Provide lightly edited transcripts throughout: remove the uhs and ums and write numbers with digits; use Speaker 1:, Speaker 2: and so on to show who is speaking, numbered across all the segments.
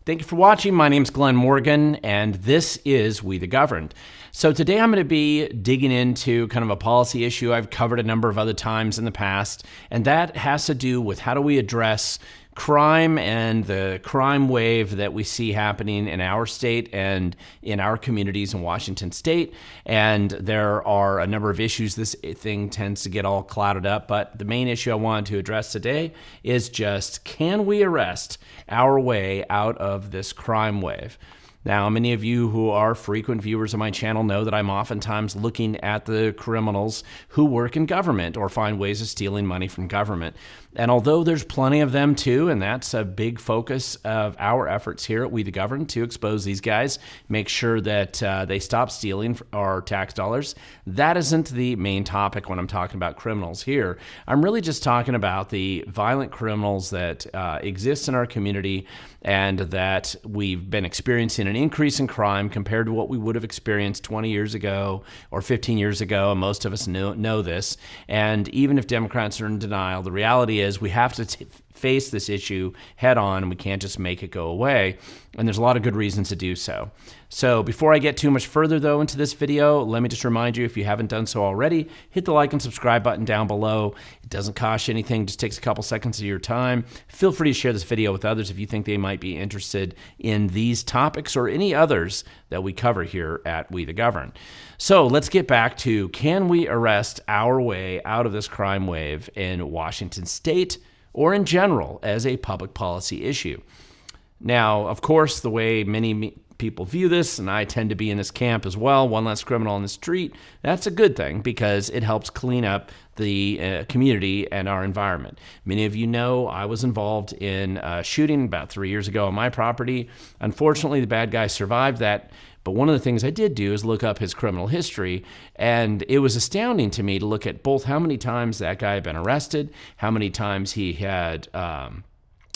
Speaker 1: Thank you for watching. My name is Glen Morgan, and this is We the Governed. So today I'm going to be digging into kind of a policy issue I've covered a number of other times in the past, and that has to do with how do we address crime and the crime wave that we see happening in our state and in our communities in Washington state. And there are a number of issues. This thing tends to get all clouded up, but the main issue I wanted to address today is just, can we arrest our way out of this crime wave? Now, many of you who are frequent viewers of my channel know that I'm oftentimes looking at the criminals who work in government or find ways of stealing money from government. And although there's plenty of them too, and that's a big focus of our efforts here at We the Governed to expose these guys, make sure that they stop stealing our tax dollars, that isn't the main topic when I'm talking about criminals here. I'm really just talking about the violent criminals that exist in our community and that we've been experiencing an increase in crime compared to what we would have experienced 20 years ago or 15 years ago. Most of us know this. And even if Democrats are in denial, the reality is we have to face this issue head on, and we can't just make it go away. And there's a lot of good reasons to do so. So before I get too much further though into this video, let me just remind you, if you haven't done so already, hit the like and subscribe button down below. It doesn't cost you anything, just takes a couple seconds of your time. Feel free to share this video with others if you think they might be interested in these topics or any others that we cover here at We the Governed. So let's get back to, can we arrest our way out of this crime wave in Washington state or in general as a public policy issue? Now, of course, the way many people view this, and I tend to be in this camp as well, one less criminal on the street, that's a good thing because it helps clean up the community and our environment. Many of you know I was involved in a shooting about 3 years ago on my property. Unfortunately, the bad guy survived that. But one of the things I did do is look up his criminal history, and it was astounding to me to look at both how many times that guy had been arrested, how many times he had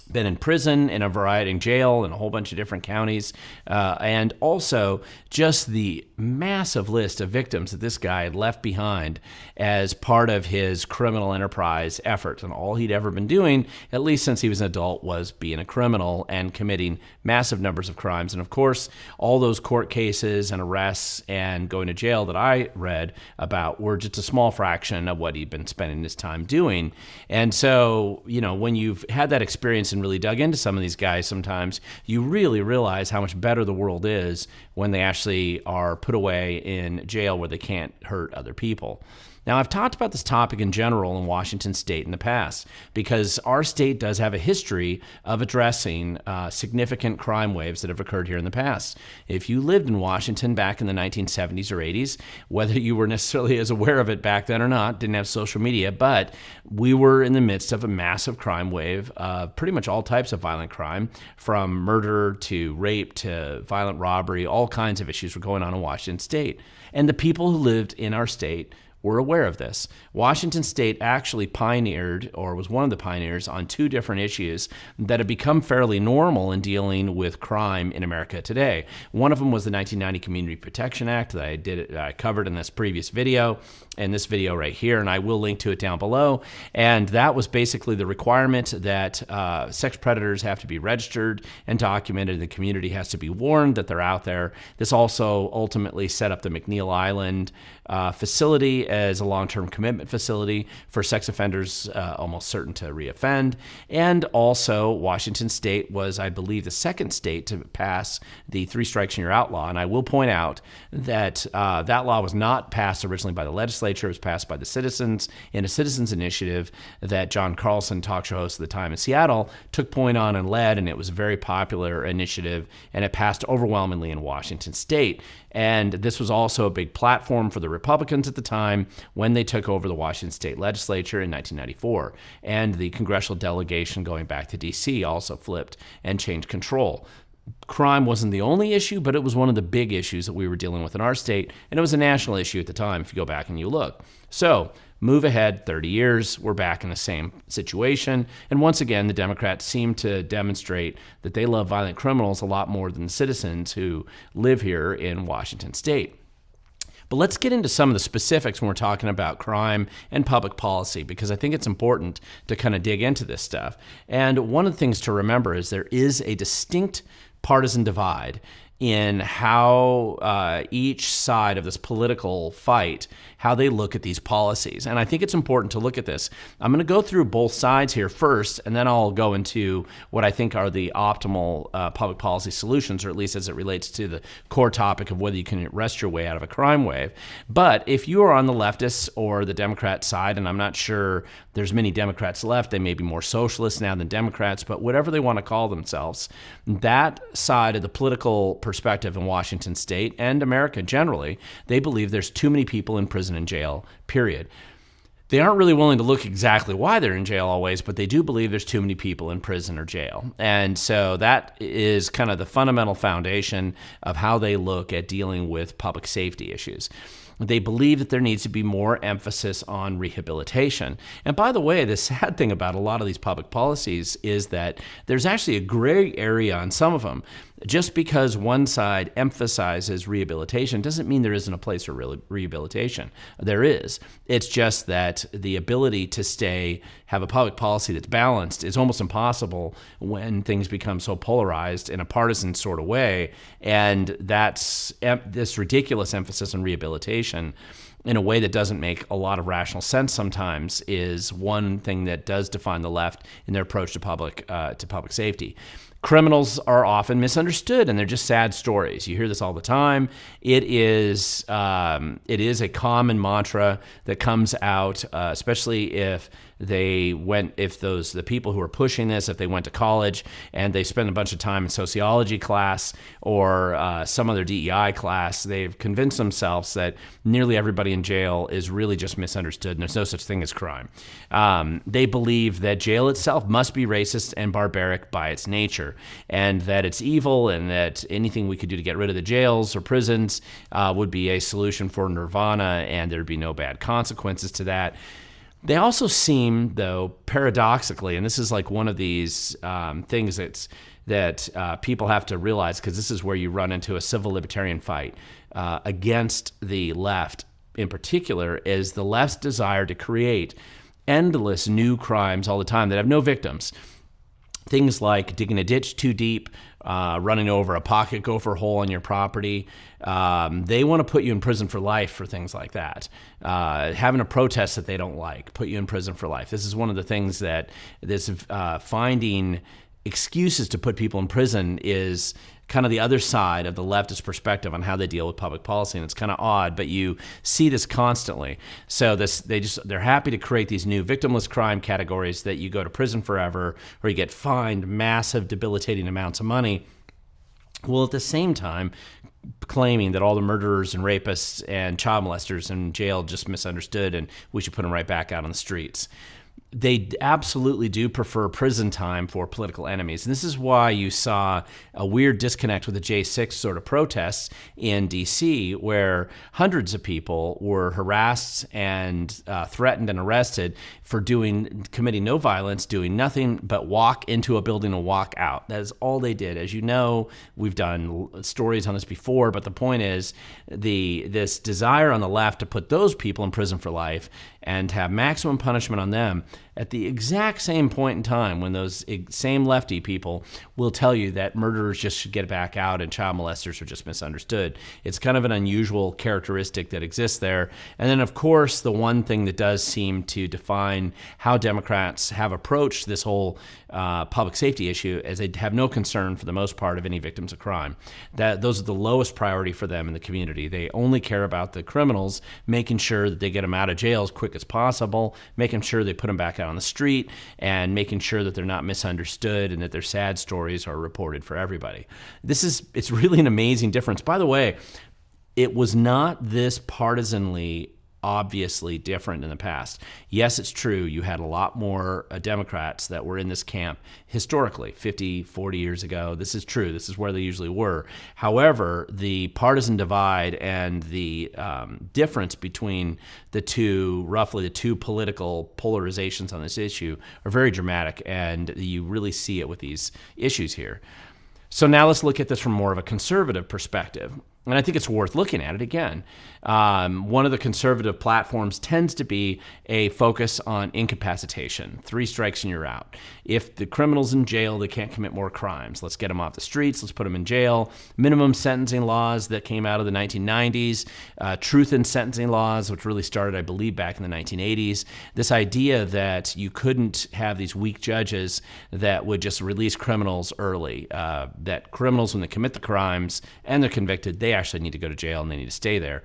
Speaker 1: been in prison, in a variety, in jail, in a whole bunch of different counties, and also just the massive list of victims that this guy had left behind as part of his criminal enterprise effort. And all he'd ever been doing, at least since he was an adult, was being a criminal and committing massive numbers of crimes. And of course, all those court cases and arrests and going to jail that I read about were just a small fraction of what he'd been spending his time doing. And so, you know, when you've had that experience and really dug into some of these guys, sometimes you really realize how much better the world is when they actually are put away in jail where they can't hurt other people. Now, I've talked about this topic in general in Washington state in the past because our state does have a history of addressing significant crime waves that have occurred here in the past. If you lived in Washington back in the 1970s or 80s, whether you were necessarily as aware of it back then or not, didn't have social media, but we were in the midst of a massive crime wave of pretty much all types of violent crime, from murder to rape to violent robbery. All kinds of issues were going on in Washington state. And the people who lived in our state were aware of this. Washington state actually pioneered, or was one of the pioneers, on two different issues that have become fairly normal in dealing with crime in America today. One of them was the 1990 Community Protection Act that I covered in this previous video, and this video right here, and I will link to it down below. And that was basically the requirement that sex predators have to be registered and documented. The community has to be warned that they're out there. This also ultimately set up the McNeil Island facility as a long-term commitment facility for sex offenders almost certain to reoffend. And also, Washington state was, I believe, the second state to pass the 3 strikes and you're out law. And I will point out that that law was not passed originally by the legislature. It was passed by the citizens in a citizens initiative that John Carlson, talk show host at the time in Seattle, took point on and led, and it was a very popular initiative, and it passed overwhelmingly in Washington state. And this was also a big platform for the Republicans at the time when they took over the Washington state legislature in 1994. And the congressional delegation going back to D.C. also flipped and changed control. Crime wasn't the only issue, but it was one of the big issues that we were dealing with in our state, and it was a national issue at the time if you go back and you look. So move ahead 30 years, we're back in the same situation, and once again, the Democrats seem to demonstrate that they love violent criminals a lot more than the citizens who live here in Washington state. But let's get into some of the specifics when we're talking about crime and public policy, because I think it's important to kind of dig into this stuff. And one of the things to remember is there is a distinct partisan divide in how each side of this political fight, how they look at these policies. And I think it's important to look at this. I'm going to go through both sides here first, and then I'll go into what I think are the optimal public policy solutions, or at least as it relates to the core topic of whether you can arrest your way out of a crime wave. But if you are on the leftist or the Democrat side, and I'm not sure there's many Democrats left, they may be more socialists now than Democrats, but whatever they want to call themselves, that side of the political perspective in Washington state and America generally, they believe there's too many people in prison and jail, period. They aren't really willing to look exactly why they're in jail always, but they do believe there's too many people in prison or jail. And so that is kind of the fundamental foundation of how they look at dealing with public safety issues. They believe that there needs to be more emphasis on rehabilitation. And by the way, the sad thing about a lot of these public policies is that there's actually a gray area on some of them. Just because one side emphasizes rehabilitation doesn't mean there isn't a place for rehabilitation. There is. It's just that the ability to have a public policy that's balanced is almost impossible when things become so polarized in a partisan sort of way. And that's this ridiculous emphasis on rehabilitation in a way that doesn't make a lot of rational sense sometimes is one thing that does define the left in their approach to public safety. Criminals are often misunderstood, and they're just sad stories. You hear this all the time. It is a common mantra that comes out, especially if the people who are pushing this, if they went to college and they spend a bunch of time in sociology class or some other DEI class, they've convinced themselves that nearly everybody in jail is really just misunderstood and there's no such thing as crime. They believe that jail itself must be racist and barbaric by its nature, and that it's evil, and that anything we could do to get rid of the jails or prisons would be a solution for nirvana, and there'd be no bad consequences to that. They also seem, though, paradoxically, and this is like one of these things that people have to realize, because this is where you run into a civil libertarian fight against the left in particular, is the left's desire to create endless new crimes all the time that have no victims. Things like digging a ditch too deep, running over a pocket gopher hole on your property. They want to put you in prison for life for things like that. Having a protest that they don't like, put you in prison for life. This is one of the things that finding excuses to put people in prison is kind of the other side of the leftist perspective on how they deal with public policy, and it's kind of odd, but you see this constantly. So they're happy to create these new victimless crime categories that you go to prison forever or you get fined massive, debilitating amounts of money, while at the same time claiming that all the murderers and rapists and child molesters in jail just misunderstood and we should put them right back out on the streets. They absolutely do prefer prison time for political enemies. And this is why you saw a weird disconnect with the J6 sort of protests in D.C., where hundreds of people were harassed and threatened and arrested for committing no violence, doing nothing but walk into a building and walk out. That is all they did. As you know, we've done stories on this before, but the point is this desire on the left to put those people in prison for life and have maximum punishment on them at the exact same point in time when those same lefty people will tell you that murderers just should get back out and child molesters are just misunderstood. It's kind of an unusual characteristic that exists there. And then, of course, the one thing that does seem to define how Democrats have approached this whole public safety issue is they have no concern, for the most part, of any victims of crime. Those are the lowest priority for them in the community. They only care about the criminals, making sure that they get them out of jail as quick as possible, making sure they put them back out on the street, and making sure that they're not misunderstood and that their sad stories are reported for everybody. It's really an amazing difference. By the way, it was not this partisanly obviously different in the past. Yes, it's true. You had a lot more Democrats that were in this camp historically, 50, 40 years ago. This is true. This is where they usually were. However, the partisan divide and the difference between roughly the two political polarizations on this issue are very dramatic, and you really see it with these issues here. So now let's look at this from more of a conservative perspective. And I think it's worth looking at it again. One of the conservative platforms tends to be a focus on incapacitation. 3 strikes and you're out. If the criminal's in jail, they can't commit more crimes. Let's get them off the streets. Let's put them in jail. Minimum sentencing laws that came out of the 1990s. Truth in sentencing laws, which really started, I believe, back in the 1980s. This idea that you couldn't have these weak judges that would just release criminals early. That criminals, when they commit the crimes and they're convicted, they actually need to go to jail and they need to stay there.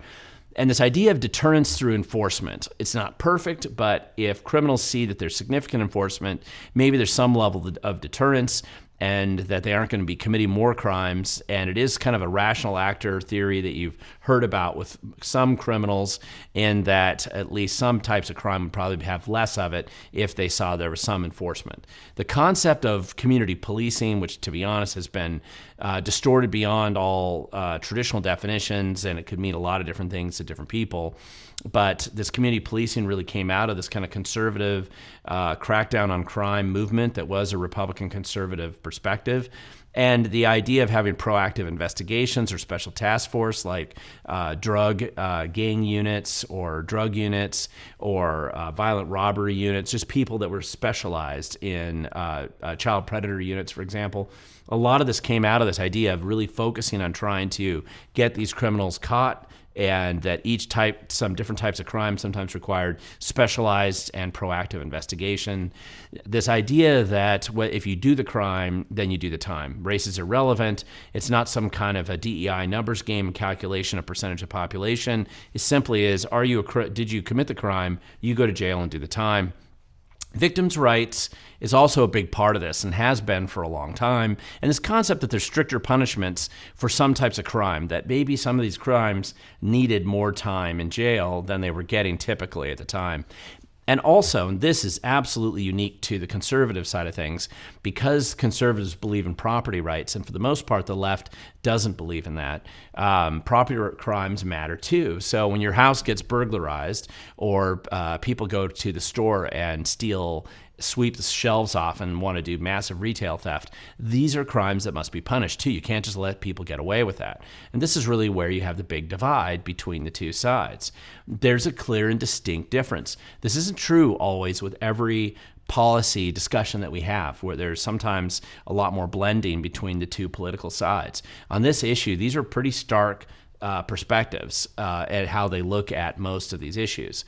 Speaker 1: And this idea of deterrence through enforcement, it's not perfect, but if criminals see that there's significant enforcement, maybe there's some level of deterrence and that they aren't going to be committing more crimes. And it is kind of a rational actor theory that you've heard about with some criminals, in that at least some types of crime would probably have less of it if they saw there was some enforcement. The concept of community policing, which to be honest has been distorted beyond all traditional definitions, and it could mean a lot of different things to different people. But this community policing really came out of this kind of conservative crackdown on crime movement that was a Republican conservative perspective. And the idea of having proactive investigations or special task force like drug gang units or drug units or violent robbery units, just people that were specialized in child predator units, for example. A lot of this came out of this idea of really focusing on trying to get these criminals caught, and that each type, some different types of crime sometimes required specialized and proactive investigation. This idea that if you do the crime, then you do the time. Race is irrelevant. It's not some kind of a DEI numbers game calculation of percentage of population. It simply is, did you commit the crime? You go to jail and do the time. Victims' rights is also a big part of this and has been for a long time. And this concept that there's stricter punishments for some types of crime, that maybe some of these crimes needed more time in jail than they were getting typically at the time. And also, and this is absolutely unique to the conservative side of things, because conservatives believe in property rights, and for the most part, the left doesn't believe in that. Property crimes matter too. So when your house gets burglarized, or people go to the store and sweep the shelves off and want to do massive retail theft, these are crimes that must be punished too. You can't just let people get away with that. And this is really where you have the big divide between the two sides. There's a clear and distinct difference. This isn't true always with every policy discussion that we have, where there's sometimes a lot more blending between the two political sides. On this issue, these are pretty stark perspectives at how they look at most of these issues.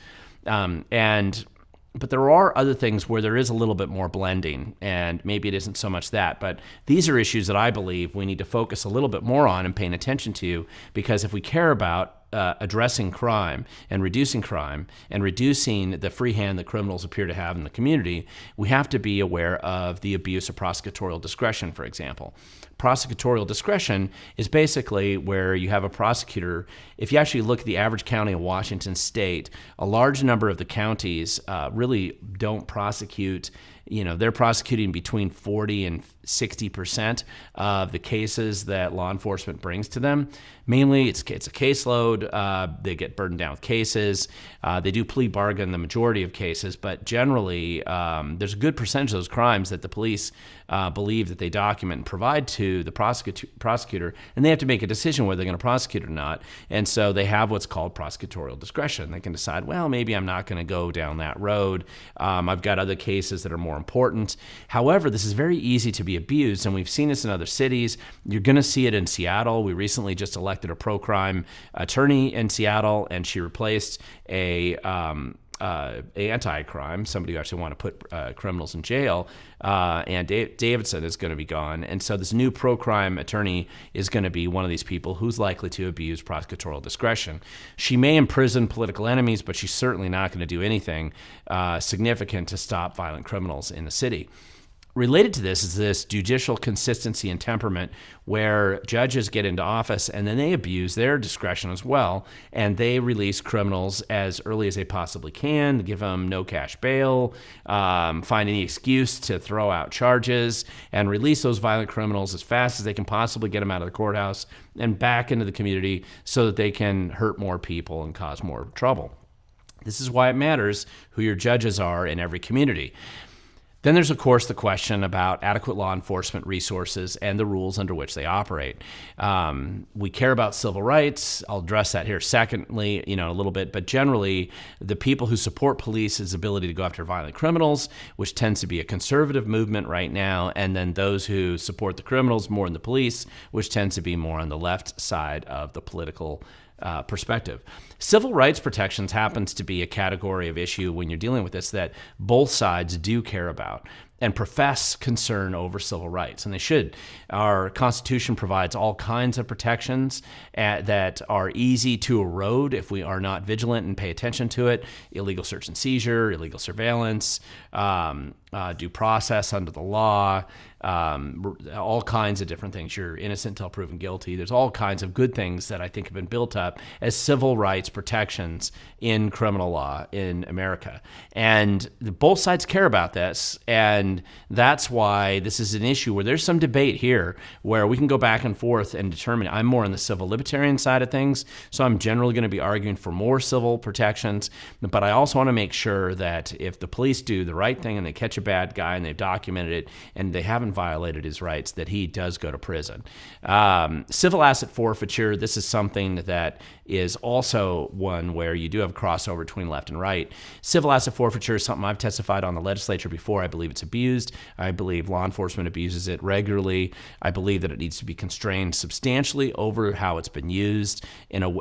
Speaker 1: But there are other things where there is a little bit more blending, and maybe it isn't so much that. But these are issues that I believe we need to focus a little bit more on and paying attention to, because if we care about addressing crime and reducing the free hand that criminals appear to have in the community, we have to be aware of the abuse of prosecutorial discretion, for example. Prosecutorial discretion is basically where you have a prosecutor. If you actually look at the average county of Washington state, a large number of the counties really don't prosecute. They're prosecuting between 40 and 60% of the cases that law enforcement brings to them. Mainly, it's a caseload. They get burdened down with cases. They do plea bargain the majority of cases, but generally, there's a good percentage of those crimes that the police believe that they document and provide to the prosecutor, and they have to make a decision whether they're going to prosecute or not. And so they have what's called prosecutorial discretion. They can decide, well, maybe I'm not going to go down that road. I've got other cases that are more important. However, this is very easy to be abused, and we've seen this in other cities. You're going to see it in Seattle. We recently just elected a pro-crime attorney in Seattle, and she replaced a anti-crime, somebody who actually want to put criminals in jail, and Davidson is going to be gone. And so this new pro-crime attorney is going to be one of these people who's likely to abuse prosecutorial discretion. She may imprison political enemies, but she's certainly not going to do anything significant to stop violent criminals in the city. Related to this is this judicial consistency and temperament, where judges get into office and then they abuse their discretion as well, and they release criminals as early as they possibly can, give them no cash bail, find any excuse to throw out charges, and release those violent criminals as fast as they can possibly get them out of the courthouse and back into the community so that they can hurt more people and cause more trouble. This is why it matters who your judges are in every community. Then there's, of course, the question about adequate law enforcement resources and the rules under which they operate. We care about civil rights. I'll address that here secondly, a little bit. But generally, the people who support police's ability to go after violent criminals, which tends to be a conservative movement right now, and then those who support the criminals more than the police, which tends to be more on the left side of the political perspective. Civil rights protections happens to be a category of issue when you're dealing with this that both sides do care about and profess concern over civil rights, and they should. Our Constitution provides all kinds of protections that are easy to erode if we are not vigilant and pay attention to it. Illegal search and seizure, illegal surveillance, due process under the law, all kinds of different things. You're innocent until proven guilty. There's all kinds of good things that I think have been built up as civil rights protections in criminal law in America. And both sides care about this, and that's why this is an issue where there's some debate here where we can go back and forth and determine. I'm more on the civil libertarian side of things, so I'm generally going to be arguing for more civil protections, but I also want to make sure that if the police do the right thing and they catch a bad guy and they've documented it and they haven't violated his rights, that he does go to prison. Civil asset forfeiture, this is something that is also one where you do have a crossover between left and right. Civil asset forfeiture is something I've testified on the legislature before. I believe it's abused. I believe law enforcement abuses it regularly. I believe that it needs to be constrained substantially over how it's been used, and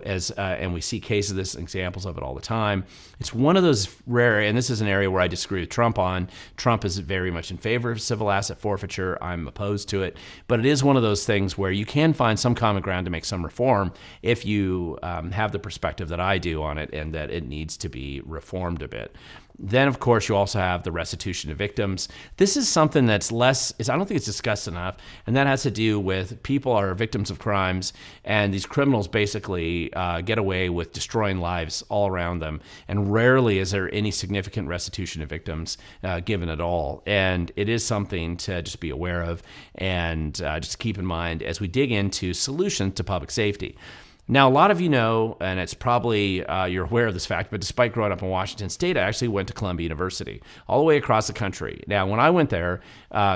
Speaker 1: we see cases of this, examples of it all the time. It's one of those rare, and this is an area where I disagree with Trump on. Trump is very much in favor of civil asset forfeiture. I'm opposed to it. But it is one of those things where you can find some common ground to make some reform if you have the perspective that I do on it and that it needs to be reformed a bit. Then, of course, you also have the restitution to victims. This is something that's I don't think it's discussed enough, and that has to do with people are victims of crimes, and these criminals basically get away with destroying lives all around them, and rarely is there any significant restitution to victims given at all. And it is something to just be aware of and just keep in mind as we dig into solutions to public safety. Now, a lot of you know, and it's probably you're aware of this fact, but despite growing up in Washington State, I actually went to Columbia University, all the way across the country. Now, when I went there,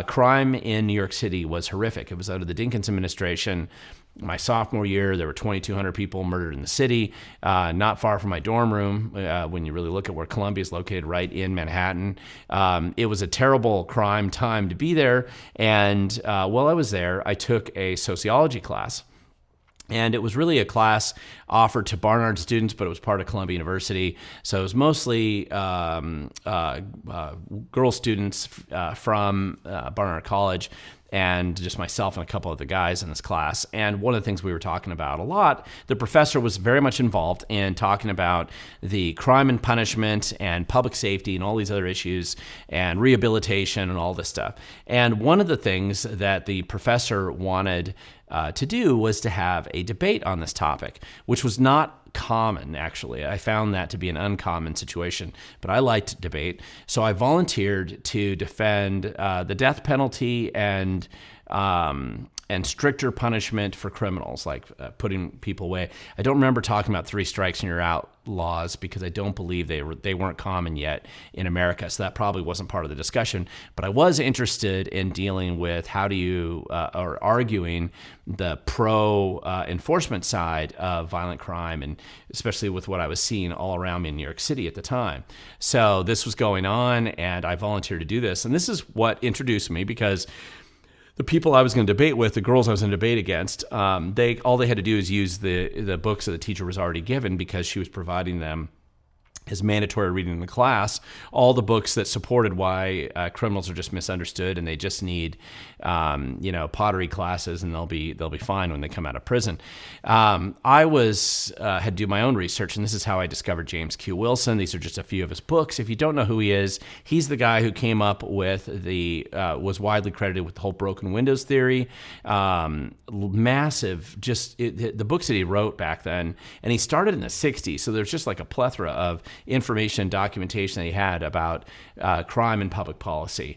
Speaker 1: crime in New York City was horrific. It was under the Dinkins administration. My sophomore year, there were 2,200 people murdered in the city, not far from my dorm room, when you really look at where Columbia is located, right in Manhattan. It was a terrible crime time to be there, and while I was there, I took a sociology class. And it was really a class offered to Barnard students, but it was part of Columbia University. So it was mostly girl students from Barnard College, and just myself and a couple of the guys in this class. And one of the things we were talking about a lot, the professor was very much involved in talking about the crime and punishment and public safety and all these other issues and rehabilitation and all this stuff. And one of the things that the professor wanted to do was to have a debate on this topic, which was not common, actually. I found that to be an uncommon situation, but I liked debate. So I volunteered to defend the death penalty and stricter punishment for criminals, like putting people away. I don't remember talking about 3 strikes and you're out laws because I don't believe they weren't common yet in America, so that probably wasn't part of the discussion. But I was interested in dealing with how do you, or arguing the pro-enforcement side of violent crime, and especially with what I was seeing all around me in New York City at the time. So this was going on, and I volunteered to do this. And this is what introduced me, because the people I was going to debate with, the girls I was going to debate against, all they had to do is use the books that the teacher was already given, because she was providing them as mandatory reading in the class, all the books that supported why criminals are just misunderstood and they just need, pottery classes, and they'll be fine when they come out of prison. I had to do my own research, and this is how I discovered James Q. Wilson. These are just a few of his books. If you don't know who he is, he's the guy who came up with was widely credited with the whole broken windows theory. Massive, the books that he wrote back then, and he started in the 60s, so there's just like a plethora of information and documentation that he had about crime and public policy.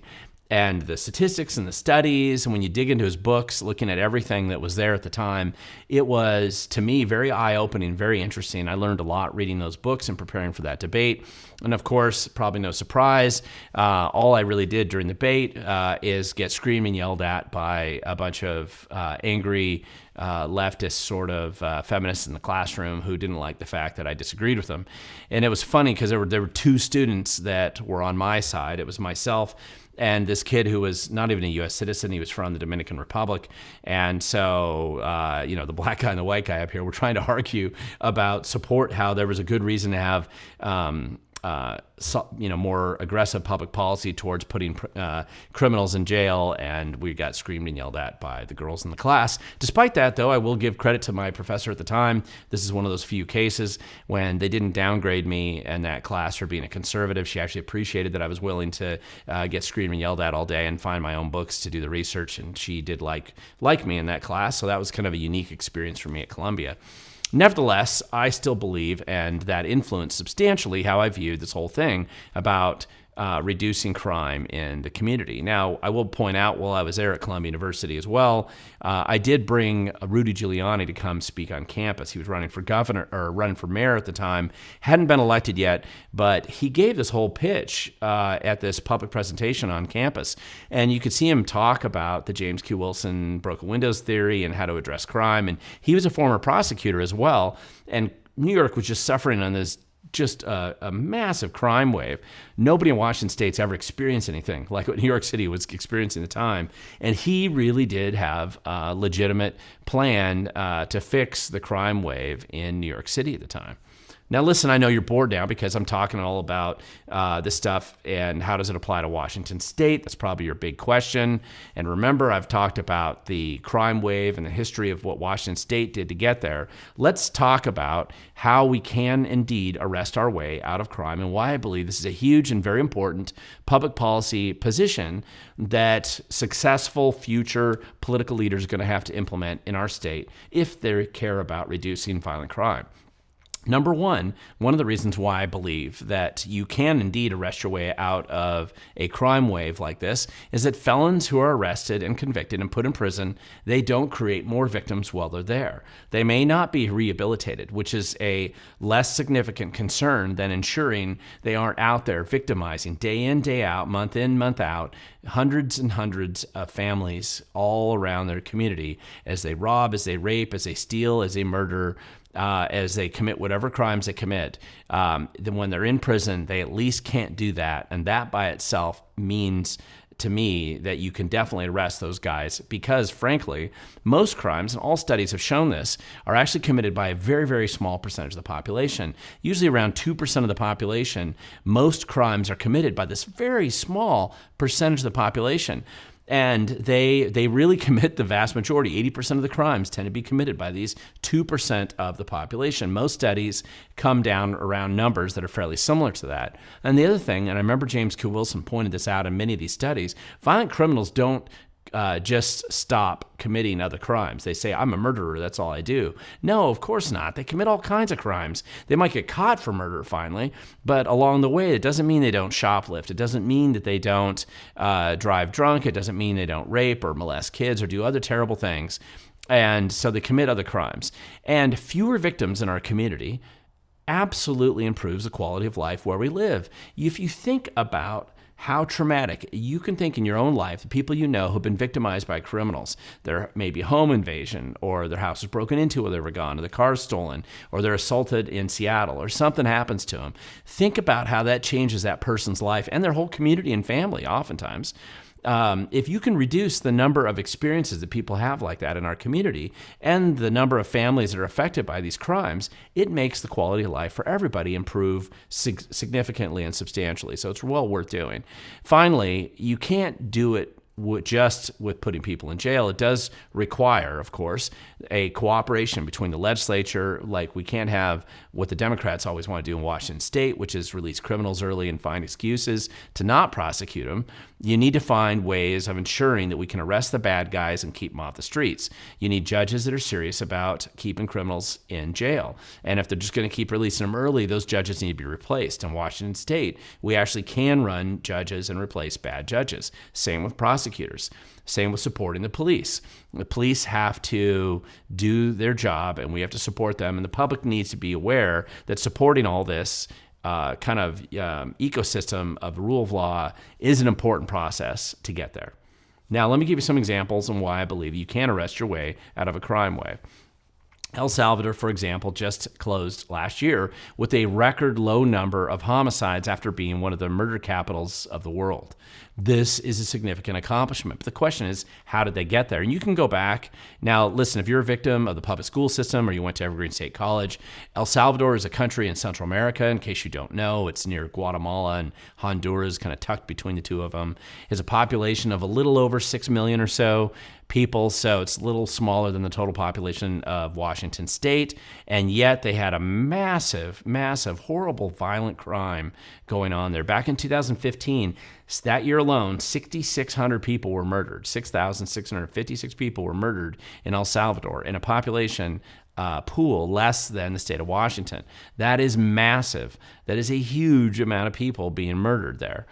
Speaker 1: and the statistics and the studies, and when you dig into his books, looking at everything that was there at the time, it was, to me, very eye-opening, very interesting. I learned a lot reading those books and preparing for that debate. And of course, probably no surprise, all I really did during the debate is get screamed and yelled at by a bunch of angry leftist sort of feminists in the classroom who didn't like the fact that I disagreed with them. And it was funny because there were two students that were on my side. It was myself and this kid who was not even a U.S. citizen. He was from the Dominican Republic. And so, the black guy and the white guy up here were trying to argue about support, how there was a good reason to have more aggressive public policy towards putting criminals in jail, and we got screamed and yelled at by the girls in the class. Despite that, though, I will give credit to my professor at the time. This is one of those few cases when they didn't downgrade me in that class for being a conservative. She actually appreciated that I was willing to get screamed and yelled at all day and find my own books to do the research, and she did like me in that class, so that was kind of a unique experience for me at Columbia. Nevertheless, I still believe, and that influenced substantially how I viewed this whole thing about reducing crime in the community. Now, I will point out, while I was there at Columbia University as well, I did bring Rudy Giuliani to come speak on campus. He was running for running for mayor at the time, hadn't been elected yet, but he gave this whole pitch at this public presentation on campus. And you could see him talk about the James Q. Wilson broken windows theory and how to address crime. And he was a former prosecutor as well. And New York was just suffering on this just a massive crime wave. Nobody in Washington State's ever experienced anything like what New York City was experiencing at the time. And he really did have a legitimate plan to fix the crime wave in New York City at the time. Now, listen, I know you're bored now because I'm talking all about this stuff and how does it apply to Washington State. That's probably your big question. And remember, I've talked about the crime wave and the history of what Washington State did to get there. Let's talk about how we can indeed arrest our way out of crime and why I believe this is a huge and very important public policy position that successful future political leaders are going to have to implement in our state if they care about reducing violent crime. Number one of the reasons why I believe that you can indeed arrest your way out of a crime wave like this is that felons who are arrested and convicted and put in prison, they don't create more victims while they're there. They may not be rehabilitated, which is a less significant concern than ensuring they aren't out there victimizing day in, day out, month in, month out, hundreds and hundreds of families all around their community as they rob, as they rape, as they steal, as they murder, as they commit whatever crimes they commit. Then when they're in prison, they at least can't do that. And that by itself means to me that you can definitely arrest those guys because, frankly, most crimes, and all studies have shown this, are actually committed by a very, very small percentage of the population. Usually around 2% of the population, most crimes are committed by this very small percentage of the population. And they really commit the vast majority. 80% of the crimes tend to be committed by these 2% of the population. Most studies come down around numbers that are fairly similar to that. And the other thing, and I remember James Q. Wilson pointed this out in many of these studies, violent criminals don't just stop committing other crimes. They say, I'm a murderer, that's all I do. No, of course not. They commit all kinds of crimes. They might get caught for murder finally, but along the way, it doesn't mean they don't shoplift. It doesn't mean that they don't drive drunk. It doesn't mean they don't rape or molest kids or do other terrible things. And so they commit other crimes. And fewer victims in our community absolutely improves the quality of life where we live. If you think about how traumatic, you can think in your own life, the people you know who've been victimized by criminals, there may be a home invasion, or their house was broken into while they were gone, or the car's stolen, or they're assaulted in Seattle, or something happens to them. Think about how that changes that person's life and their whole community and family oftentimes. If you can reduce the number of experiences that people have like that in our community and the number of families that are affected by these crimes, it makes the quality of life for everybody improve significantly and substantially. So it's well worth doing. Finally, you can't do it just with putting people in jail. It does require, of course, a cooperation between the legislature. Like, we can't have what the Democrats always want to do in Washington State, which is release criminals early and find excuses to not prosecute them. You need to find ways of ensuring that we can arrest the bad guys and keep them off the streets. You need judges that are serious about keeping criminals in jail. And if they're just going to keep releasing them early, those judges need to be replaced. In Washington State, we actually can run judges and replace bad judges. Same with prosecutors. Same with supporting the police. The police have to do their job, and we have to support them. And the public needs to be aware that supporting all this ecosystem of the rule of law is an important process to get there. Now, let me give you some examples on why I believe you can arrest your way out of a crime wave. El Salvador, for example, just closed last year with a record low number of homicides after being one of the murder capitals of the world. This is a significant accomplishment. But the question is, how did they get there? And you can go back. Now, listen, if you're a victim of the public school system or you went to Evergreen State College, El Salvador is a country in Central America. In case you don't know, it's near Guatemala and Honduras, kind of tucked between the two of them. It has a population of a little over 6 million or so people, so it's a little smaller than the total population of Washington State, and yet they had a massive, horrible, violent crime going on there. Back in 2015, that year alone, 6,600 people were murdered. 6,656 people were murdered in El Salvador in a population pool less than the state of Washington. That is massive. That is a huge amount of people being murdered there.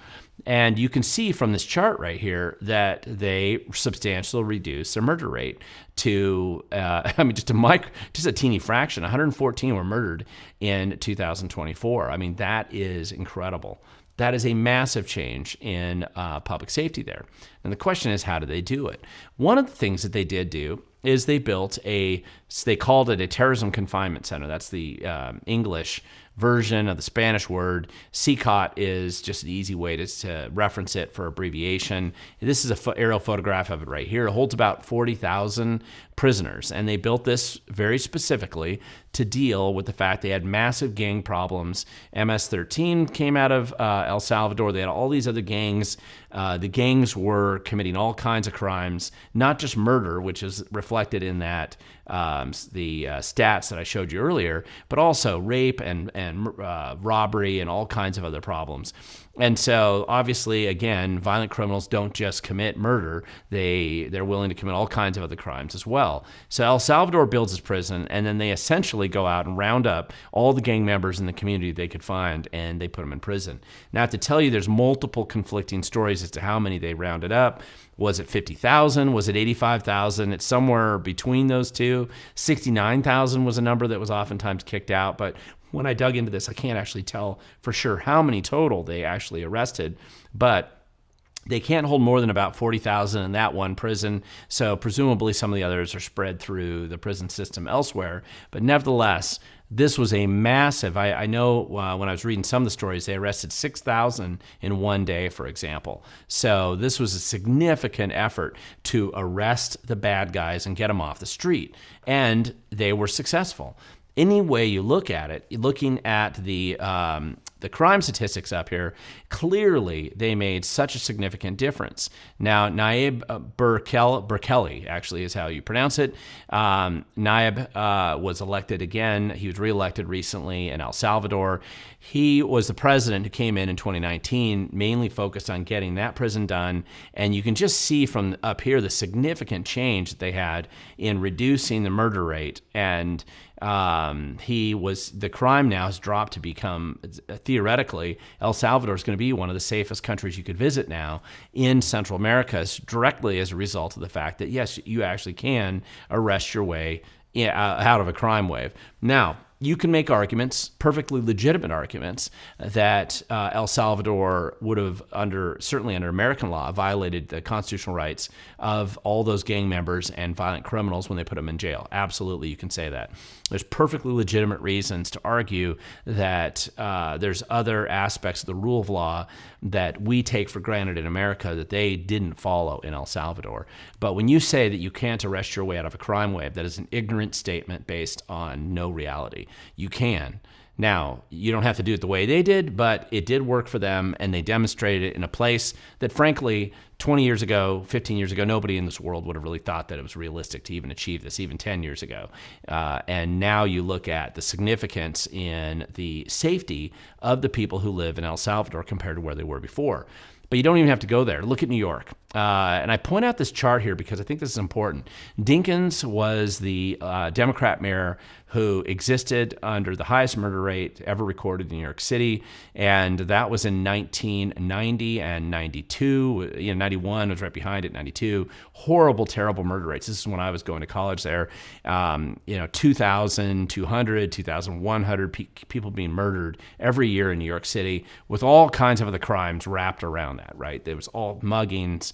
Speaker 1: And you can see from this chart right here that they substantially reduced their murder rate to, just a teeny fraction. 114 were murdered in 2024. I mean, that is incredible. That is a massive change in public safety there. And the question is, how did they do it? One of the things that they did do is they built they called it a terrorism confinement center. That's the English version of the Spanish word. CCOT is just an easy way to reference it for abbreviation. This is an aerial photograph of it right here. It holds about 40,000 prisoners, and they built this very specifically to deal with the fact they had massive gang problems. MS-13 came out of El Salvador. They had all these other gangs. The gangs were committing all kinds of crimes, not just murder, which is reflected in that the stats that I showed you earlier, but also rape and robbery and all kinds of other problems. And so, obviously, again, violent criminals don't just commit murder. They're willing to commit all kinds of other crimes as well. So El Salvador builds its prison, and then they essentially go out and round up all the gang members in the community they could find, and they put them in prison. Now, I have to tell you, there's multiple conflicting stories as to how many they rounded up. Was it 50,000? Was it 85,000? It's somewhere between those two. 69,000 was a number that was oftentimes kicked out, but when I dug into this, I can't actually tell for sure how many total they actually arrested, but they can't hold more than about 40,000 in that one prison, so presumably some of the others are spread through the prison system elsewhere. But nevertheless, this was a massive, I know when I was reading some of the stories, they arrested 6,000 in one day, for example. So this was a significant effort to arrest the bad guys and get them off the street, and they were successful. Any way you look at it, looking at the crime statistics up here, clearly they made such a significant difference. Now, Nayib Bukele actually is how you pronounce it. Nayib was elected again. He was reelected recently in El Salvador. He was the president who came in 2019, mainly focused on getting that prison done. And you can just see from up here the significant change that they had in reducing the murder rate. And the crime now has dropped to become, theoretically, El Salvador is going to be one of the safest countries you could visit now in Central America, directly as a result of the fact that, yes, you actually can arrest your way out of a crime wave. Now, you can make arguments, perfectly legitimate arguments, that El Salvador would have, certainly under American law, violated the constitutional rights of all those gang members and violent criminals when they put them in jail. Absolutely, you can say that. There's perfectly legitimate reasons to argue that there's other aspects of the rule of law that we take for granted in America that they didn't follow in El Salvador. But when you say that you can't arrest your way out of a crime wave, that is an ignorant statement based on no reality. You can. Now, you don't have to do it the way they did, but it did work for them, and they demonstrated it in a place that, frankly, 20 years ago, 15 years ago, nobody in this world would have really thought that it was realistic to even achieve this, even 10 years ago. And now you look at the significance in the safety of the people who live in El Salvador compared to where they were before. But you don't even have to go there. Look at New York. And I point out this chart here because I think this is important. Dinkins was the Democrat mayor who existed under the highest murder rate ever recorded in New York City, and that was in 1990 and 92. 91 was right behind it, 92. Horrible, terrible murder rates. This is when I was going to college there. 2,200, 2,100 people being murdered every year in New York City with all kinds of other crimes wrapped around that, right? There was all muggings.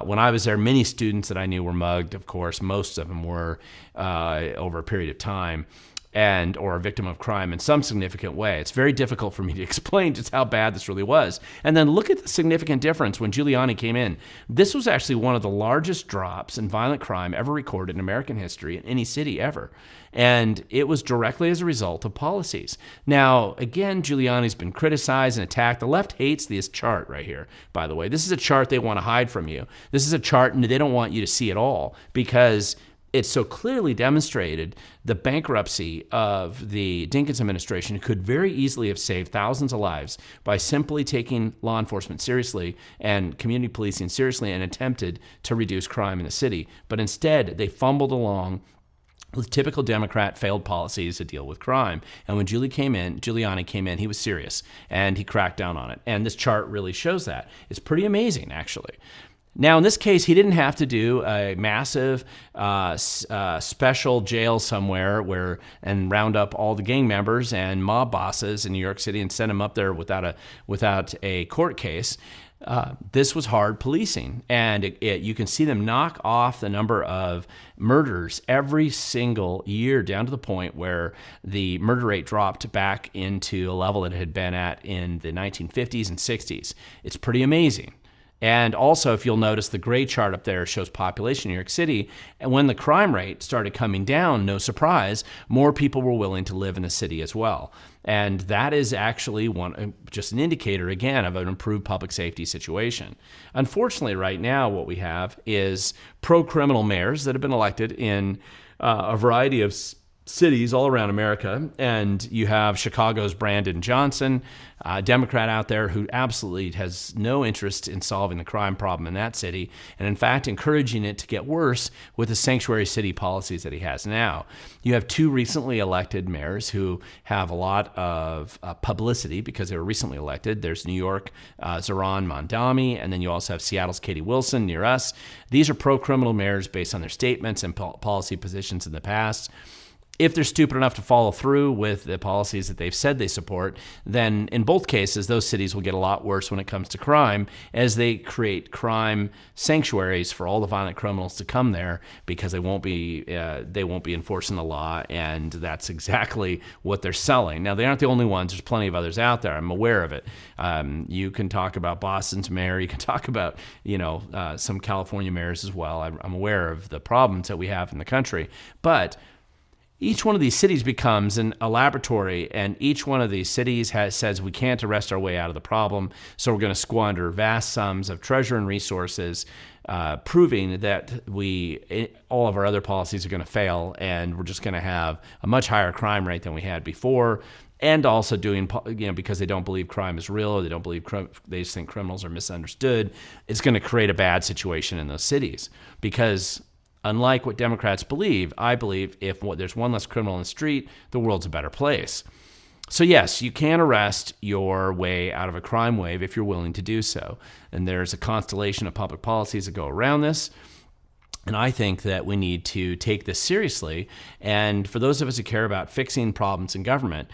Speaker 1: When I was there, many students that I knew were mugged, of course. Most of them were over a period of time or a victim of crime in some significant way. It's very difficult for me to explain just how bad this really was. And then look at the significant difference when Giuliani came in. This was actually one of the largest drops in violent crime ever recorded in American history in any city ever. And it was directly as a result of policies. Now, again, Giuliani's been criticized and attacked. The left hates this chart right here, by the way. This is a chart they want to hide from you. This is a chart and they don't want you to see at all because it's so clearly demonstrated the bankruptcy of the Dinkins administration could very easily have saved thousands of lives by simply taking law enforcement seriously and community policing seriously and attempted to reduce crime in the city. But instead, they fumbled along with typical Democrat failed policies to deal with crime. And when Giuliani came in, he was serious and he cracked down on it. And this chart really shows that. It's pretty amazing, actually. Now, in this case, he didn't have to do a massive special jail somewhere and round up all the gang members and mob bosses in New York City and send them up there without a court case. This was hard policing, and you can see them knock off the number of murders every single year down to the point where the murder rate dropped back into a level that it had been at in the 1950s and 60s. It's pretty amazing. And also, if you'll notice, the gray chart up there shows population in New York City. And when the crime rate started coming down, no surprise, more people were willing to live in the city as well. And that is actually just an indicator, again, of an improved public safety situation. Unfortunately, right now, what we have is pro-criminal mayors that have been elected in a variety of cities all around America. And you have Chicago's Brandon Johnson, a Democrat out there who absolutely has no interest in solving the crime problem in that city, and in fact encouraging it to get worse with the sanctuary city policies that he has now. You have two recently elected mayors who have a lot of publicity because they were recently elected. There's New York, Zohran Mamdani, and then you also have Seattle's Katie Wilson near us. These are pro-criminal mayors based on their statements and policy positions in the past. If they're stupid enough to follow through with the policies that they've said they support, then in both cases, those cities will get a lot worse when it comes to crime as they create crime sanctuaries for all the violent criminals to come there because they won't be enforcing the law, and that's exactly what they're selling. Now, they aren't the only ones. There's plenty of others out there. I'm aware of it. You can talk about Boston's mayor. You can talk about some California mayors as well. I'm aware of the problems that we have in the country, but each one of these cities becomes a laboratory, and each one of these cities says we can't arrest our way out of the problem, so we're going to squander vast sums of treasure and resources, proving that all of our other policies are going to fail, and we're just going to have a much higher crime rate than we had before. And also doing, because they don't believe crime is real, or they just think criminals are misunderstood, it's going to create a bad situation in those cities because, unlike what Democrats believe, I believe if there's one less criminal in the street, the world's a better place. So yes, you can arrest your way out of a crime wave if you're willing to do so. And there's a constellation of public policies that go around this. And I think that we need to take this seriously. And for those of us who care about fixing problems in government,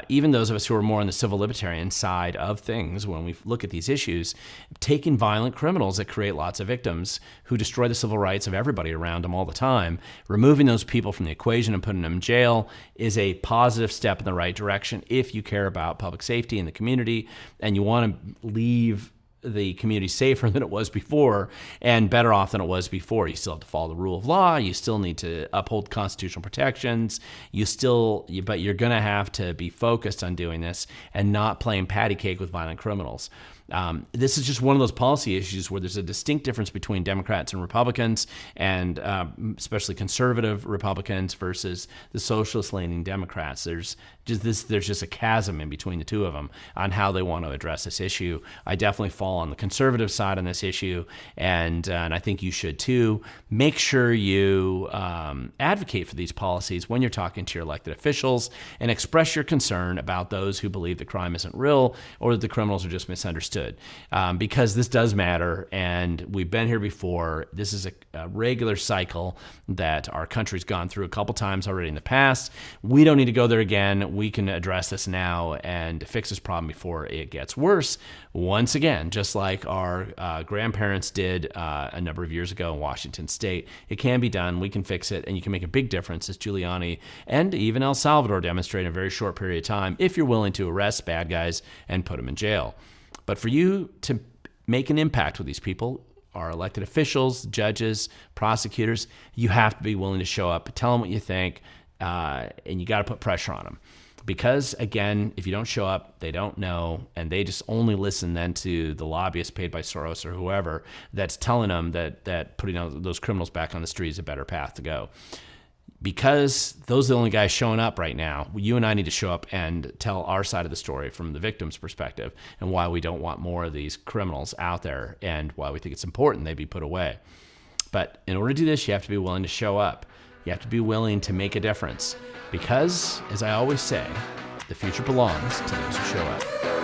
Speaker 1: even those of us who are more on the civil libertarian side of things, when we look at these issues, taking violent criminals that create lots of victims who destroy the civil rights of everybody around them all the time, removing those people from the equation and putting them in jail is a positive step in the right direction if you care about public safety in the community and you want to leave the community safer than it was before and better off than it was before. You still have to follow the rule of law. You still need to uphold constitutional protections. But you're going to have to be focused on doing this and not playing patty cake with violent criminals. This is just one of those policy issues where there's a distinct difference between Democrats and Republicans, and especially conservative Republicans versus the socialist-leaning Democrats. There's just a chasm in between the two of them on how they want to address this issue. I definitely fall on the conservative side on this issue, and I think you should too. Make sure you advocate for these policies when you're talking to your elected officials, and express your concern about those who believe the crime isn't real or that the criminals are just misunderstood. Because this does matter, and we've been here before. This is a regular cycle that our country's gone through a couple times already in the past. We don't need to go there again. We can address this now and fix this problem before it gets worse. Once again, just like our grandparents did a number of years ago in Washington State, it can be done. We can fix it, and you can make a big difference, as Giuliani and even El Salvador demonstrated in a very short period of time, if you're willing to arrest bad guys and put them in jail. But for you to make an impact with these people, our elected officials, judges, prosecutors, you have to be willing to show up, tell them what you think, and you got to put pressure on them. Because, again, if you don't show up, they don't know, and they just only listen then to the lobbyists paid by Soros or whoever that's telling them that putting those criminals back on the street is a better path to go. Because those are the only guys showing up right now, you and I need to show up and tell our side of the story from the victim's perspective, and why we don't want more of these criminals out there, and why we think it's important they be put away. But in order to do this, you have to be willing to show up. You have to be willing to make a difference. Because, as I always say, the future belongs to those who show up.